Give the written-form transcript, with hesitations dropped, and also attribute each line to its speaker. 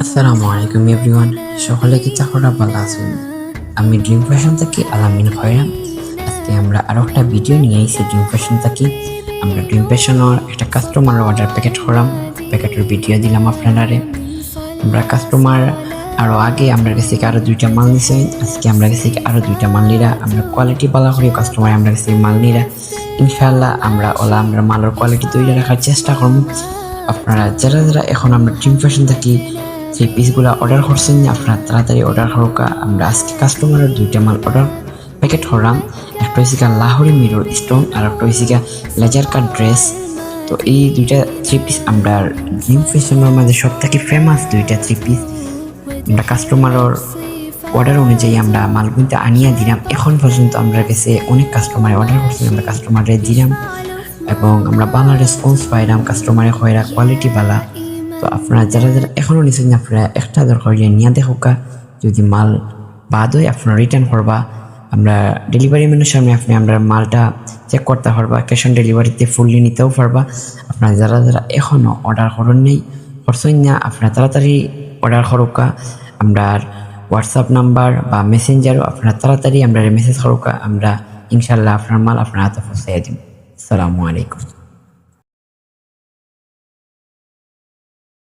Speaker 1: আসসালামু আলাইকুম এভরিওয়ান। সকলে কি চাকরা ভালো আছেন? আমি ড্রিম ফ্যাশন থেকে আলামিন খয়রাম। আজকে আমরা আরো একটা ভিডিও নিয়ে এসেছি ড্রিম ফ্যাশন থেকে। আমরা ড্রিম ফ্যাশনের একটা কাস্টমার অর্ডার প্যাকেট করাম, প্যাকেটের ভিডিও দিলাম আপনারারে। আমরা কাস্টমার আরো আগে আমরা কাছে আরো দুইটা মাল নিছি, আজকে আমরা কাছে আরো দুইটা মাল নিরা। আমরা কোয়ালিটি ভালো করে কাস্টমার আমরা কাছে মাল নিরা। ইনশাআল্লাহ আমরা আমরা মালের কোয়ালিটি তৈরি রাখার চেষ্টা করব। আপনারা যারা যারা এখন আমরা ড্রিম ফ্যাশন থেকে সেই পিসগুলো অর্ডার করছেন আপনারা তাড়াতাড়ি অর্ডার করুকা। আমরা আজকে কাস্টমারের দুইটা মাল অর্ডার প্যাকেট করাম। একটা হয়েছে লাহোরি মিরর স্টোন আর একটা হয়েছে লেজার কাট ড্রেস। তো এই দুইটা থ্রি পিস আমরা ড্রিম ফ্যাশনের মাঝে সব থেকে ফেমাস দুইটা থ্রি পিস আমরা কাস্টমারের অর্ডার অনুযায়ী আমরা মালগুলো আনিয়ে দিলাম। এখন পর্যন্ত আমরা কাছে অনেক কাস্টমার অর্ডার করছি, আমরা কাস্টমারে দিলাম এবং আমরা ভালো রেসপন্স পাইলাম। কাস্টমারে হয়রা কোয়ালিটি ভালো। তো আপনারা যারা যারা এখনও নিচ্ছেন আপনারা একটা দরকার নিয়ে দেখোকা, যদি মাল বাদ হয় আপনারা রিটার্ন করবা। আমরা ডেলিভারি ম্যানের সামনে আপনি আমরা মালটা চেক করতে পারবা, ক্যাশ অন ডেলিভারিতে ফুললি নিতেও পারবা। আপনারা যারা যারা এখনও অর্ডার করেন নেই করছেন না আপনারা তাড়াতাড়ি অর্ডার করোকা। আমরা হোয়াটসঅ্যাপ নাম্বার বা মেসেঞ্জারও আপনারা তাড়াতাড়ি আমরা মেসেজ করোকা। আমরা ইনশাল্লাহ আপনার মাল আপনার হাতে পৌঁছাইয়া দিব। আসসালামু আলাইকুম।